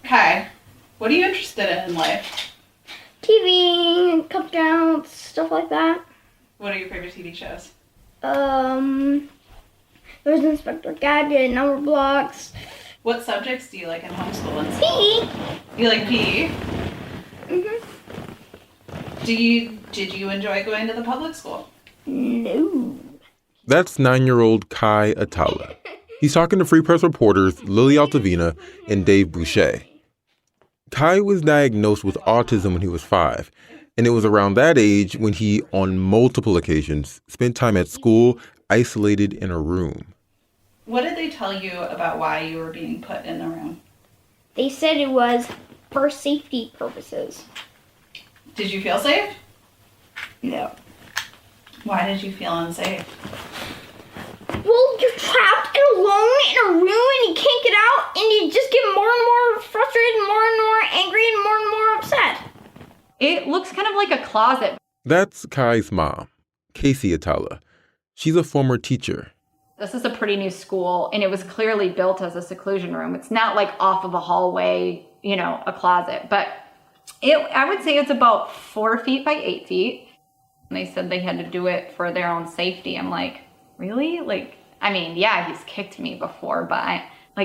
Kai, what are you interested in life? TV, cupcakes, stuff like that. What are your favorite TV shows? There's Inspector Gadget, Number Blocks. What subjects do you like in homeschool and PE. school? You like PE? Mhm. Did you enjoy going to the public school? No. That's 9-year-old Kai Atala. He's talking to Free Press reporters Lily Altavina and Dave Boucher. Kai was diagnosed with autism when he was 5, and it was around that age when he, on multiple occasions, spent time at school isolated in a room. What did they tell you about why you were being put in the room? They said it was for safety purposes. Did you feel safe? No. Why did you feel unsafe? Well, you're trapped and alone in a room and you can't get out and you just get more and more frustrated, more and more angry, and more upset. It looks kind of like a closet. That's Kai's mom, Casey Atala. She's a former teacher. This is a pretty new school, and it was clearly built as a seclusion room. It's not like off of a hallway, a closet. But I would say it's about 4 feet by 8 feet. And they said they had to do it for their own safety. I'm like, really? Yeah, he's kicked me before, but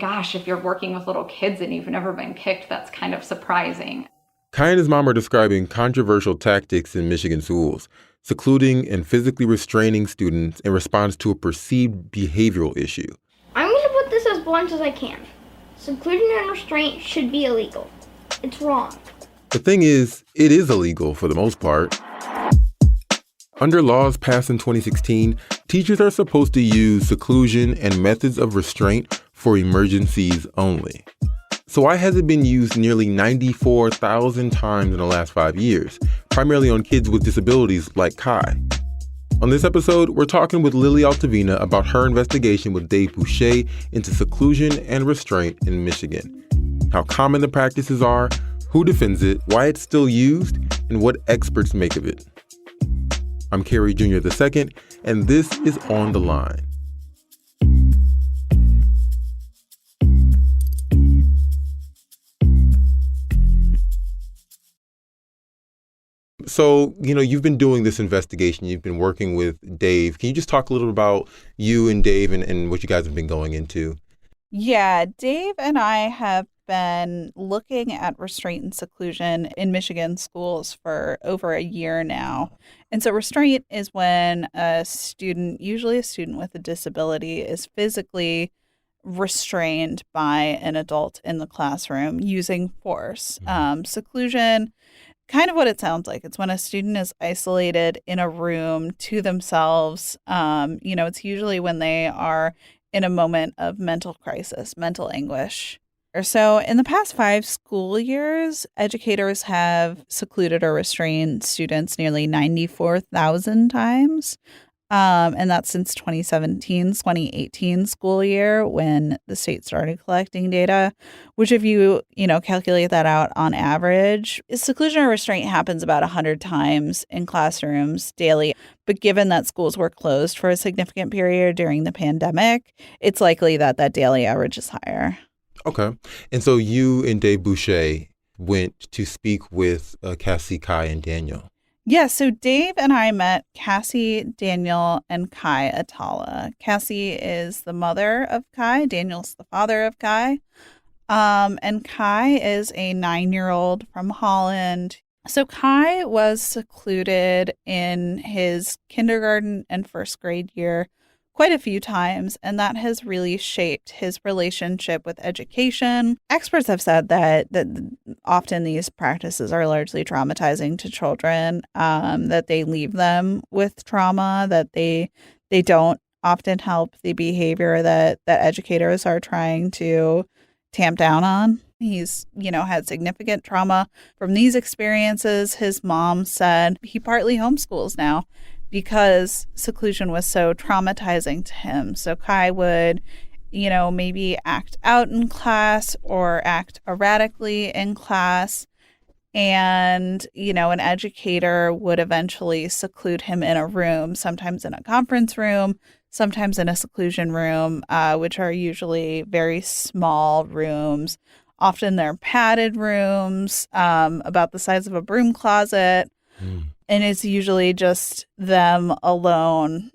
gosh, if you're working with little kids and you've never been kicked, that's kind of surprising. Kai and his mom are describing controversial tactics in Michigan schools, secluding and physically restraining students in response to a perceived behavioral issue. I'm going to put this as blunt as I can. Seclusion and restraint should be illegal. It's wrong. The thing is, it is illegal for the most part. Under laws passed in 2016, teachers are supposed to use seclusion and methods of restraint for emergencies only. So why has it been used nearly 94,000 times in the last 5 years, primarily on kids with disabilities like Kai? On this episode, we're talking with Lily Altavina about her investigation with Dave Boucher into seclusion and restraint in Michigan, how common the practices are, who defends it, why it's still used, and what experts make of it. I'm Kerry Jr. II, and this is On the Line. So, you've been doing this investigation. You've been working with Dave. Can you just talk a little about you and Dave and what you guys have been going into? Yeah, Dave and I have been looking at restraint and seclusion in Michigan schools for over a year now. And so restraint is when a student, usually a student with a disability, is physically restrained by an adult in the classroom using force. Seclusion, kind of what it sounds like. It's when a student is isolated in a room to themselves. It's usually when they are in a moment of mental crisis, mental anguish. So in the past 5 school years, educators have secluded or restrained students nearly 94,000 times. And that's since 2018 school year when the state started collecting data, which if you calculate that out on average, seclusion or restraint happens about 100 times in classrooms daily. But given that schools were closed for a significant period during the pandemic, it's likely that daily average is higher. Okay. And so you and Dave Boucher went to speak with Cassie, Kai, and Daniel. Yeah, so Dave and I met Cassie, Daniel, and Kai Atala. Cassie is the mother of Kai. Daniel's the father of Kai. And Kai is a 9-year-old from Holland. So Kai was secluded in his kindergarten and first grade year quite a few times, and that has really shaped his relationship with education. Experts have said that often these practices are largely traumatizing to children, that they leave them with trauma, that they don't often help the behavior that educators are trying to tamp down on. He's, had significant trauma from these experiences. His mom said he partly homeschools now because seclusion was so traumatizing to him. So Kai would, maybe act out in class or act erratically in class. And, an educator would eventually seclude him in a room, sometimes in a conference room, sometimes in a seclusion room, which are usually very small rooms, Often they're padded rooms, about the size of a broom closet. And it's usually just them alone,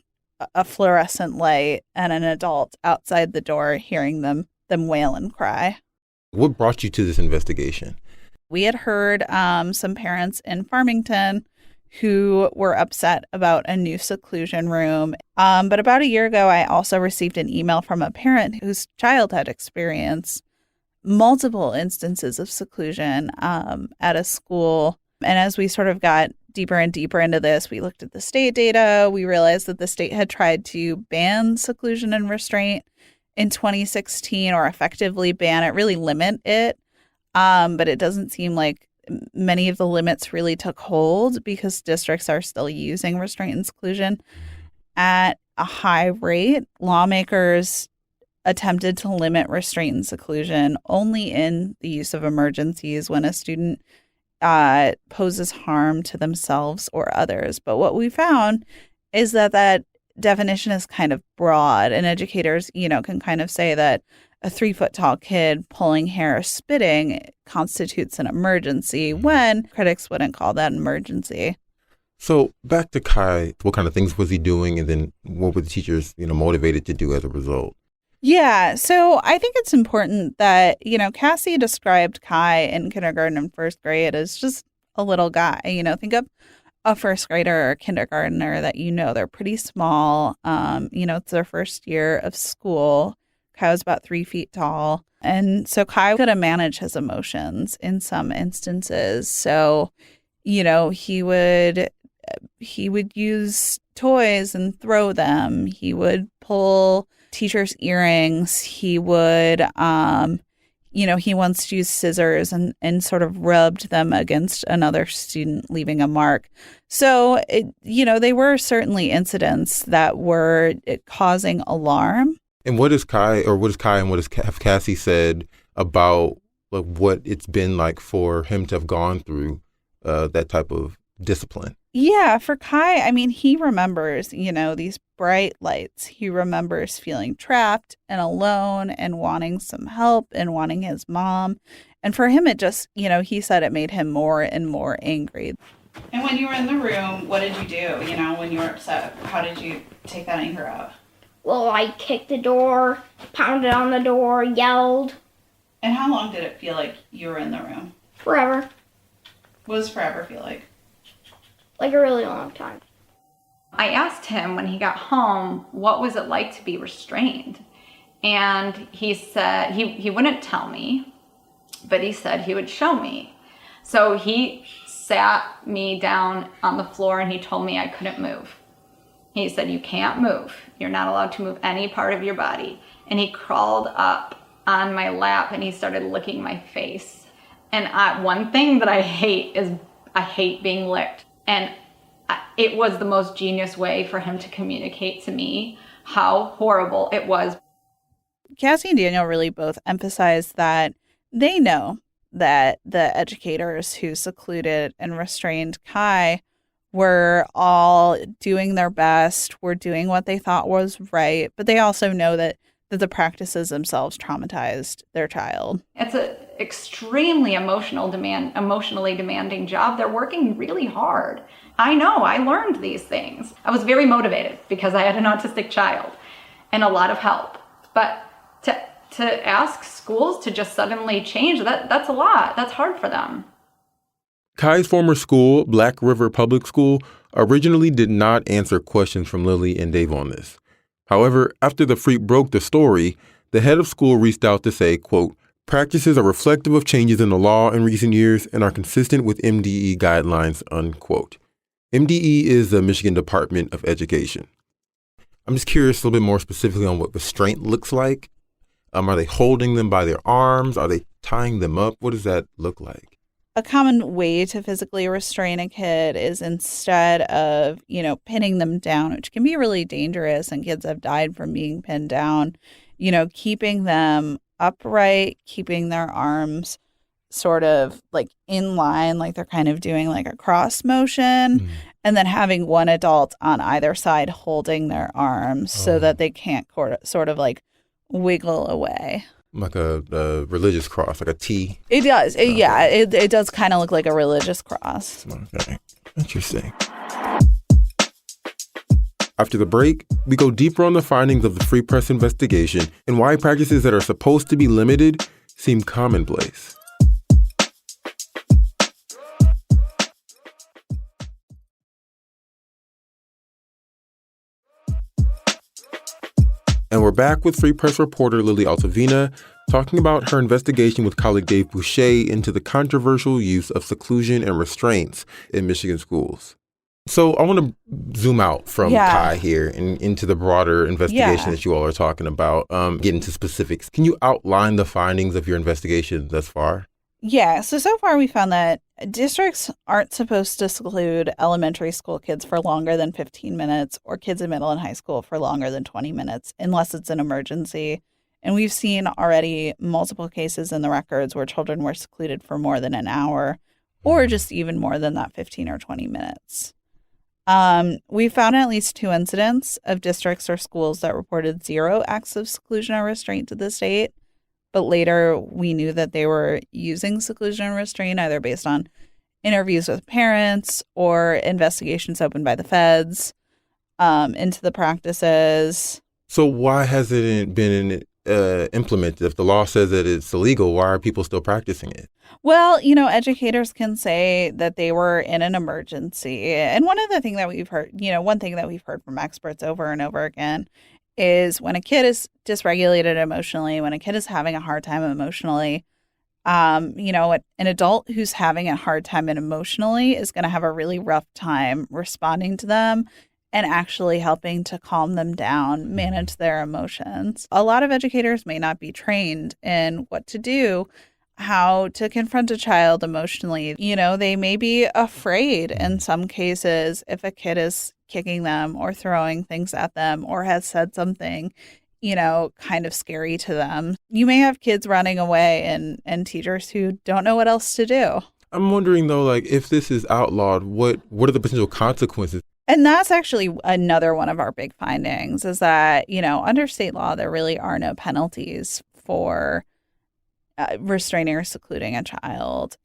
a fluorescent light, and an adult outside the door hearing them wail and cry. What brought you to this investigation? We had heard some parents in Farmington who were upset about a new seclusion room. But about a year ago, I also received an email from a parent whose child had experienced multiple instances of seclusion at a school. And as we sort of got deeper and deeper into this, we looked at the state data. We realized that the state had tried to ban seclusion and restraint in 2016, or effectively ban it, really limit it. But it doesn't seem like many of the limits really took hold because districts are still using restraint and seclusion at a high rate. Lawmakers attempted to limit restraint and seclusion only in the use of emergencies when a student poses harm to themselves or others. But what we found is that definition is kind of broad, and educators, can kind of say that a 3-foot tall kid pulling hair or spitting constitutes an emergency when critics wouldn't call that an emergency. So back to Kai, what kind of things was he doing, and then what were the teachers, motivated to do as a result? Yeah, so I think it's important that, Cassie described Kai in kindergarten and first grade as just a little guy. Think of a first grader or a kindergartner that they're pretty small. It's their first year of school. Kai was about 3 feet tall. And so Kai could have managed his emotions in some instances. So, he would use toys and throw them. He would pull teachers' earrings. He would, he once used scissors and sort of rubbed them against another student, leaving a mark. So, they were certainly incidents that were causing alarm. And what has Kai and what have Cassie said about what it's been like for him to have gone through that type of discipline? Yeah, for Kai, he remembers, these bright lights. He remembers feeling trapped and alone and wanting some help and wanting his mom. And for him, it just, he said it made him more and more angry. And when you were in the room, what did you do? When you were upset, how did you take that anger out? Well, I kicked the door, pounded on the door, yelled. And how long did it feel like you were in the room? Forever. What does forever feel like? Like a really long time. I asked him when he got home, what was it like to be restrained? And he said he wouldn't tell me, but he said he would show me. So he sat me down on the floor and he told me I couldn't move. He said, you can't move. You're not allowed to move any part of your body. And he crawled up on my lap and he started licking my face. And one thing that I hate is I hate being licked. And it was the most genius way for him to communicate to me how horrible it was. Cassie and Daniel really both emphasized that they know that the educators who secluded and restrained Kai were all doing their best, were doing what they thought was right, but they also know that the practices themselves traumatized their child. It's an extremely emotionally demanding job. They're working really hard. I know, I learned these things. I was very motivated because I had an autistic child and a lot of help. But to ask schools to just suddenly change, that's a lot. That's hard for them. Kai's former school, Black River Public School, originally did not answer questions from Lily and Dave on this. However, after the Freak broke the story, the head of school reached out to say, quote, practices are reflective of changes in the law in recent years and are consistent with MDE guidelines, unquote. MDE is the Michigan Department of Education. I'm just curious a little bit more specifically on what restraint looks like. Are they holding them by their arms? Are they tying them up? What does that look like? A common way to physically restrain a kid is instead of, pinning them down, which can be really dangerous, and kids have died from being pinned down, keeping them upright, keeping their arms sort of like in line, like they're kind of doing like a cross motion, and then having one adult on either side holding their arms so that they can't sort of like wiggle away. like a religious cross, like a T. It does. It does kind of look like a religious cross. Okay, interesting. After the break, we go deeper on the findings of the Free Press investigation and why practices that are supposed to be limited seem commonplace. And we're back with Free Press reporter Lily Altavina talking about her investigation with colleague Dave Boucher into the controversial use of seclusion and restraints in Michigan schools. So I want to zoom out from Kai here and into the broader investigation that you all are talking about, get into specifics. Can you outline the findings of your investigation thus far? Yeah, so far we found that districts aren't supposed to seclude elementary school kids for longer than 15 minutes or kids in middle and high school for longer than 20 minutes unless it's an emergency. And we've seen already multiple cases in the records where children were secluded for more than an hour or just even more than that 15 or 20 minutes. We found at least 2 incidents of districts or schools that reported 0 acts of seclusion or restraint to the state. But later, we knew that they were using seclusion and restraint either based on interviews with parents or investigations opened by the feds into the practices. So why hasn't it been implemented? If the law says that it's illegal, why are people still practicing it? Well, educators can say that they were in an emergency. And one thing that we've heard from experts over and over again is when a kid is dysregulated emotionally, when a kid is having a hard time emotionally, an adult who's having a hard time emotionally is going to have a really rough time responding to them and actually helping to calm them down, manage their emotions. A lot of educators may not be trained in what to do, how to confront a child emotionally. They may be afraid in some cases if a kid is kicking them or throwing things at them or has said something, kind of scary to them. You may have kids running away and teachers who don't know what else to do. I'm wondering, though, like, if this is outlawed, what are the potential consequences? And that's actually another one of our big findings is that, under state law, there really are no penalties for restraining or secluding a child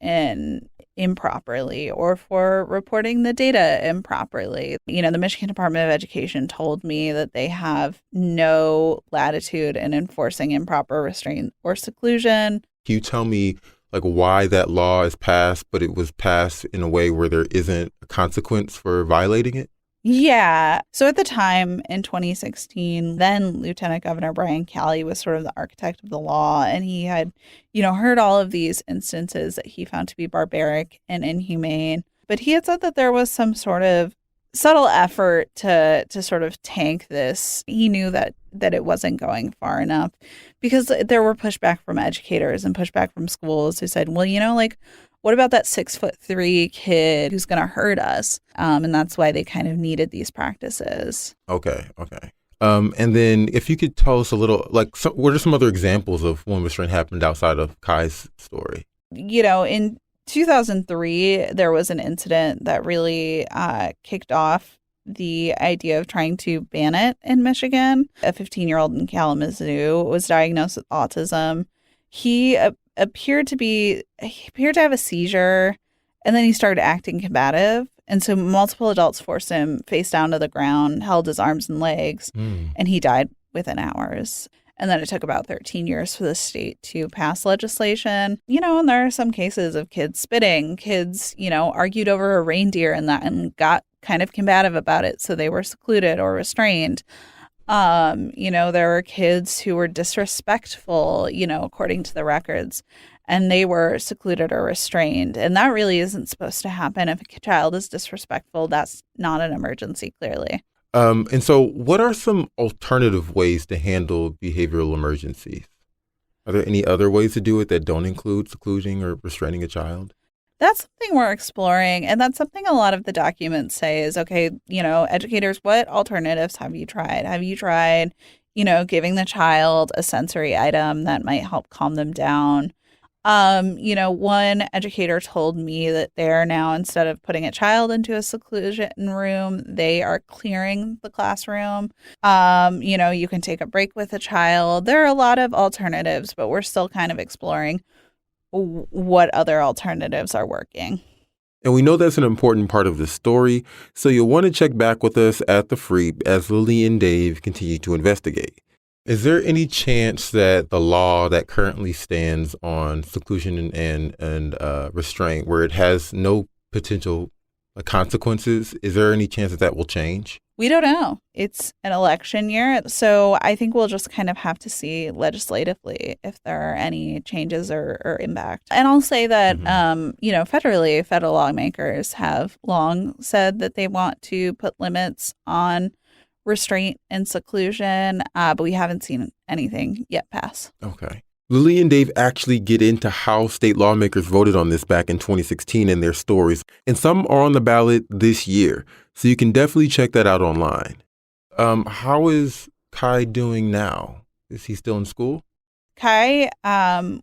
improperly or for reporting the data improperly. The Michigan Department of Education told me that they have no latitude in enforcing improper restraint or seclusion. Can you tell me why that law is passed, but it was passed in a way where there isn't a consequence for violating it? Yeah. So at the time in 2016, then Lieutenant Governor Brian Calley was sort of the architect of the law. And he had, heard all of these instances that he found to be barbaric and inhumane. But he had said that there was some sort of subtle effort to sort of tank this. He knew that it wasn't going far enough because there were pushback from educators and pushback from schools who said, well, what about that 6'3" kid who's going to hurt us? And that's why they kind of needed these practices. Okay. And then if you could tell us a little, what are some other examples of when restraint happened outside of Kai's story? In 2003, there was an incident that really kicked off the idea of trying to ban it in Michigan. A 15-year-old in Kalamazoo was diagnosed with autism. He appeared to have a seizure, and then he started acting combative. And so multiple adults forced him face down to the ground, held his arms and legs, and he died within hours. And then it took about 13 years for the state to pass legislation. And there are some cases of kids spitting, kids, argued over a reindeer and got kind of combative about it. So they were secluded or restrained. There were kids who were disrespectful, according to the records, and they were secluded or restrained. And that really isn't supposed to happen. If a child is disrespectful, that's not an emergency, clearly. And so what are some alternative ways to handle behavioral emergencies? Are there any other ways to do it that don't include secluding or restraining a child? That's something we're exploring. And that's something a lot of the documents say is, okay, educators, what alternatives have you tried? Have you tried, giving the child a sensory item that might help calm them down? One educator told me that they're now, instead of putting a child into a seclusion room, they are clearing the classroom. You can take a break with a child. There are a lot of alternatives, but we're still kind of exploring what other alternatives are working. And we know that's an important part of the story, so you'll want to check back with us at the FREEP as Lily and Dave continue to investigate. Is there any chance that the law that currently stands on seclusion and restraint, where it has no potential consequences, is there any chance that will change? We don't know. It's an election year, so I think we'll just kind of have to see legislatively if there are any changes or impact. And I'll say that, federally, federal lawmakers have long said that they want to put limits on restraint and seclusion, but we haven't seen anything yet pass. Okay. Lily and Dave actually get into how state lawmakers voted on this back in 2016 in their stories, and some are on the ballot this year, so you can definitely check that out online. How is Kai doing now? Is he still in school? Kai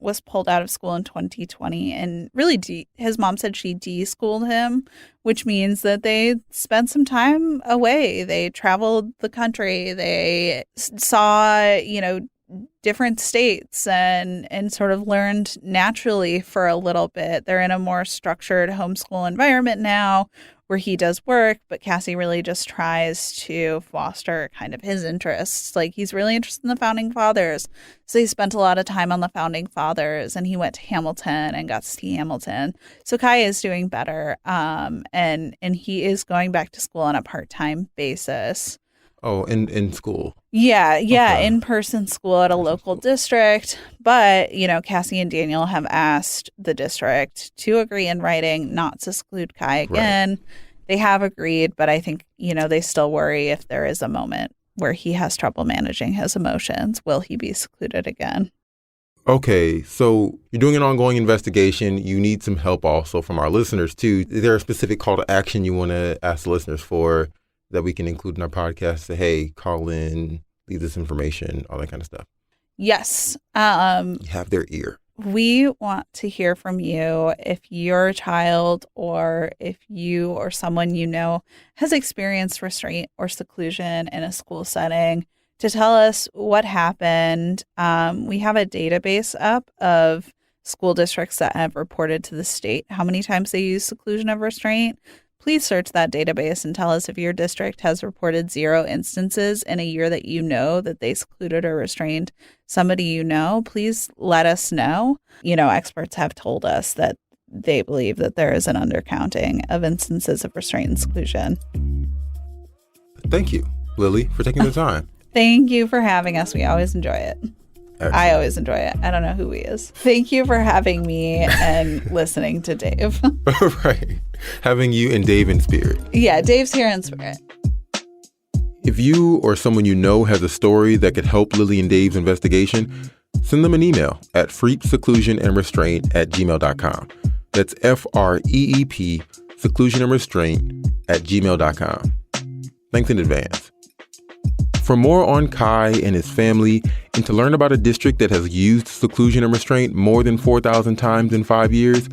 was pulled out of school in 2020, and really his mom said she de-schooled him, which means that they spent some time away. They traveled the country. They saw, different states and sort of learned naturally for a little bit. They're in a more structured homeschool environment now where he does work, but Cassie really just tries to foster kind of his interests. Like, he's really interested in the founding fathers. So he spent a lot of time on the founding fathers, and he went to Hamilton and got to see Hamilton. So Kai is doing better. And he is going back to school on a part-time basis. Oh, in school. Yeah, Okay. in-person school at a local district. But, Cassie and Daniel have asked the district to agree in writing not to seclude Kai again. Right. They have agreed, but I think, they still worry if there is a moment where he has trouble managing his emotions. Will he be secluded again? Okay, so you're doing an ongoing investigation. You need some help also from our listeners, too. Is there a specific call to action you want to ask the listeners for that we can include in our podcast? Say, hey, call in, leave this information, all that kind of stuff. Yes. You have their ear. We want to hear from you if your child or if you or someone you know has experienced restraint or seclusion in a school setting, to tell us what happened. We have a database up of school districts that have reported to the state how many times they use seclusion of restraint. Please search that database and tell us if your district has reported 0 instances in a year that that they secluded or restrained somebody please let us know. Experts have told us that they believe that there is an undercounting of instances of restraint and seclusion. Thank you, Lily, for taking the time. Thank you for having us. We always enjoy it. Excellent. I always enjoy it. I don't know who he is. Thank you for having me and listening to Dave. Right. Having you and Dave in spirit. Yeah, Dave's here in spirit. If you or someone you know has a story that could help Lily and Dave's investigation, send them an email at freepseclusionandrestraint@gmail.com. That's FREEP, seclusionandrestraint@gmail.com. Thanks in advance. For more on Kai and his family, and to learn about a district that has used seclusion and restraint more than 4,000 times in 5 years,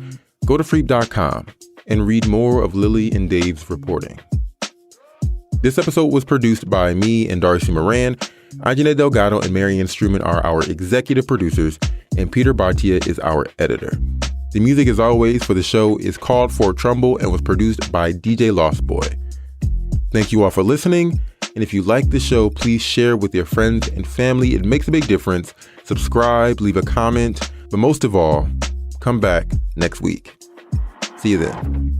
go to freep.com and read more of Lily and Dave's reporting. This episode was produced by me and Darcy Moran. Ajane Delgado and Marianne Struman are our executive producers, and Peter Bhatia is our editor. The music, as always, for the show is called Fort Trumbull and was produced by DJ Lost Boy. Thank you all for listening. And if you like the show, please share with your friends and family. It makes a big difference. Subscribe, leave a comment, but most of all, come back next week. See you then.